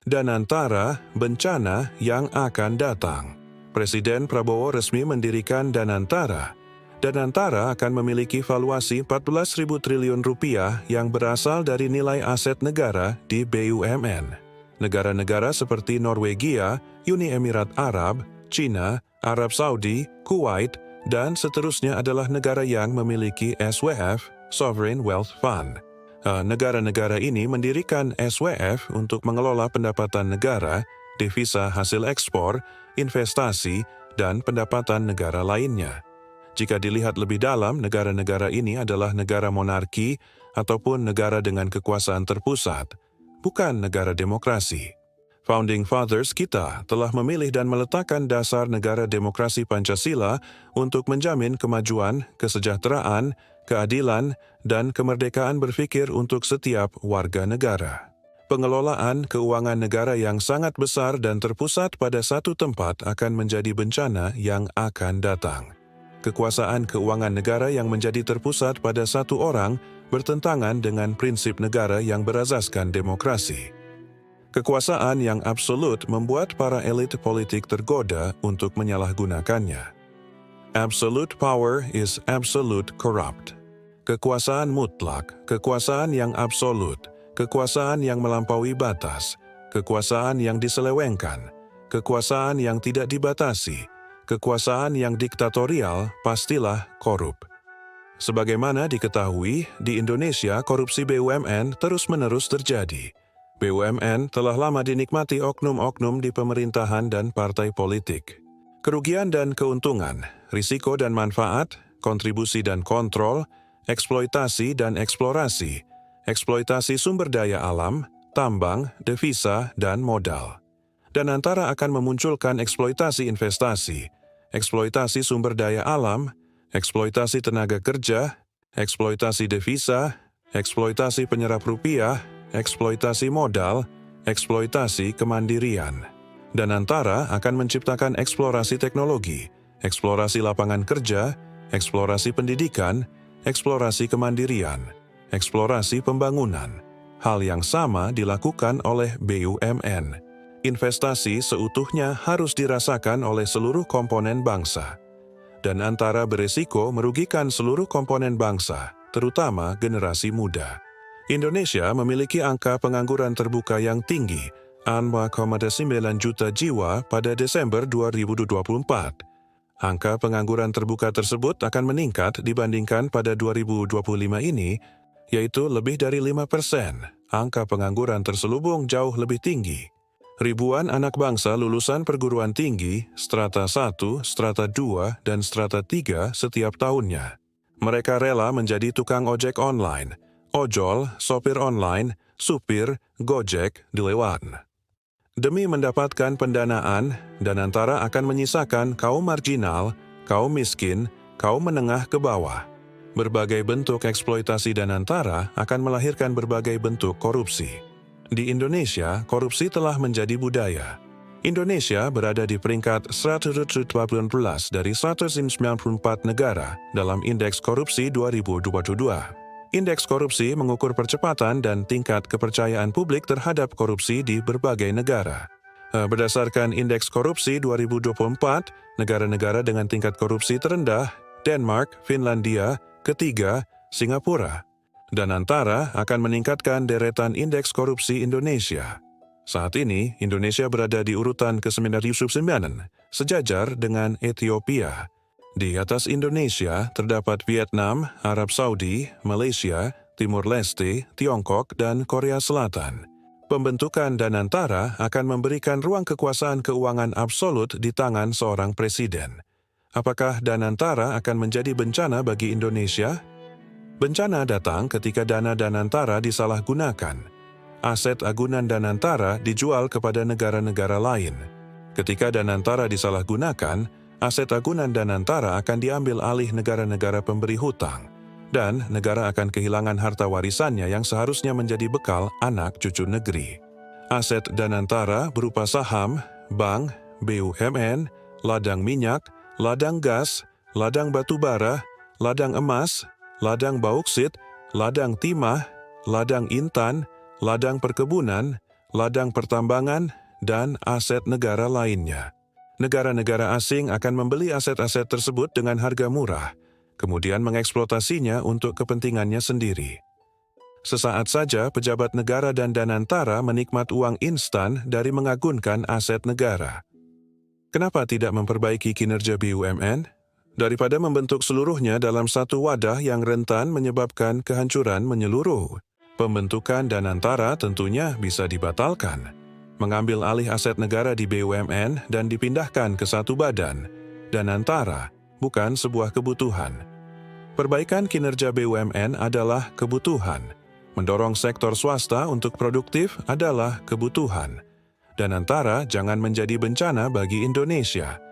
Danantara, bencana yang akan datang. Presiden Prabowo resmi mendirikan Danantara. Danantara akan memiliki valuasi 14.000 triliun rupiah yang berasal dari nilai aset negara di BUMN. Negara-negara seperti Norwegia, Uni Emirat Arab, China, Arab Saudi, Kuwait, dan seterusnya adalah negara yang memiliki SWF, Sovereign Wealth Fund. Negara-negara ini mendirikan SWF untuk mengelola pendapatan negara, devisa hasil ekspor, investasi, dan pendapatan negara lainnya. Jika dilihat lebih dalam, negara-negara ini adalah negara monarki ataupun negara dengan kekuasaan terpusat, bukan negara demokrasi. Founding Fathers kita telah memilih dan meletakkan dasar negara demokrasi Pancasila untuk menjamin kemajuan, kesejahteraan, keadilan, dan kemerdekaan berpikir untuk setiap warga negara. Pengelolaan keuangan negara yang sangat besar dan terpusat pada satu tempat akan menjadi bencana yang akan datang. Kekuasaan keuangan negara yang menjadi terpusat pada satu orang bertentangan dengan prinsip negara yang berasaskan demokrasi. Kekuasaan yang absolut membuat para elit politik tergoda untuk menyalahgunakannya. Absolute power is absolute corrupt. Kekuasaan mutlak, kekuasaan yang absolut, kekuasaan yang melampaui batas, kekuasaan yang diselewengkan, kekuasaan yang tidak dibatasi, kekuasaan yang diktatorial pastilah korup. Sebagaimana diketahui, di Indonesia korupsi BUMN terus-menerus terjadi. BUMN telah lama dinikmati oknum-oknum di pemerintahan dan partai politik. Kerugian dan keuntungan, risiko dan manfaat, kontribusi dan kontrol, eksploitasi dan eksplorasi, eksploitasi sumber daya alam, tambang, devisa, dan modal. Danantara akan memunculkan eksploitasi investasi, eksploitasi sumber daya alam, eksploitasi tenaga kerja, eksploitasi devisa, eksploitasi penyerap rupiah, eksploitasi modal, eksploitasi kemandirian. Danantara akan menciptakan eksplorasi teknologi, eksplorasi lapangan kerja, eksplorasi pendidikan, eksplorasi kemandirian, eksplorasi pembangunan. Hal yang sama dilakukan oleh BUMN. Investasi seutuhnya harus dirasakan oleh seluruh komponen bangsa. Danantara beresiko merugikan seluruh komponen bangsa, terutama generasi muda. Indonesia memiliki angka pengangguran terbuka yang tinggi, 4,9 juta jiwa pada Desember 2024. Angka pengangguran terbuka tersebut akan meningkat dibandingkan pada 2025 ini, yaitu lebih dari 5%. Angka pengangguran terselubung jauh lebih tinggi. Ribuan anak bangsa lulusan perguruan tinggi, strata 1, strata 2, dan strata 3 setiap tahunnya. Mereka rela menjadi tukang ojek online, ojol, sopir online, supir, gojek, dilewan. Demi mendapatkan pendanaan, Danantara akan menyisakan kaum marginal, kaum miskin, kaum menengah ke bawah. Berbagai bentuk eksploitasi Danantara akan melahirkan berbagai bentuk korupsi. Di Indonesia, korupsi telah menjadi budaya. Indonesia berada di peringkat 118 dari 194 negara dalam Indeks Korupsi 2022. Indeks korupsi mengukur percepatan dan tingkat kepercayaan publik terhadap korupsi di berbagai negara. Berdasarkan Indeks Korupsi 2024, negara-negara dengan tingkat korupsi terendah, Denmark, Finlandia, ketiga, Singapura. Danantara akan meningkatkan deretan Indeks Korupsi Indonesia. Saat ini, Indonesia berada di urutan ke-99, sejajar dengan Ethiopia. Di atas Indonesia terdapat Vietnam, Arab Saudi, Malaysia, Timur Leste, Tiongkok, dan Korea Selatan. Pembentukan Danantara akan memberikan ruang kekuasaan keuangan absolut di tangan seorang presiden. Apakah Danantara akan menjadi bencana bagi Indonesia? Bencana datang ketika dana Danantara disalahgunakan. Aset agunan Danantara dijual kepada negara-negara lain. Ketika Danantara disalahgunakan, aset agunan Danantara akan diambil alih negara-negara pemberi hutang, dan negara akan kehilangan harta warisannya yang seharusnya menjadi bekal anak cucu negeri. Aset Danantara berupa saham, bank, BUMN, ladang minyak, ladang gas, ladang batu bara, ladang emas, ladang bauksit, ladang timah, ladang intan, ladang perkebunan, ladang pertambangan, dan aset negara lainnya. Negara-negara asing akan membeli aset-aset tersebut dengan harga murah, kemudian mengeksploitasinya untuk kepentingannya sendiri. Sesaat saja pejabat negara dan danantara menikmat uang instan dari mengagunkan aset negara. Kenapa tidak memperbaiki kinerja BUMN? Daripada membentuk seluruhnya dalam satu wadah yang rentan menyebabkan kehancuran menyeluruh, pembentukan danantara tentunya bisa dibatalkan. Mengambil alih aset negara di BUMN dan dipindahkan ke satu badan, danantara, bukan sebuah kebutuhan. Perbaikan kinerja BUMN adalah kebutuhan. Mendorong sektor swasta untuk produktif adalah kebutuhan. Danantara jangan menjadi bencana bagi Indonesia.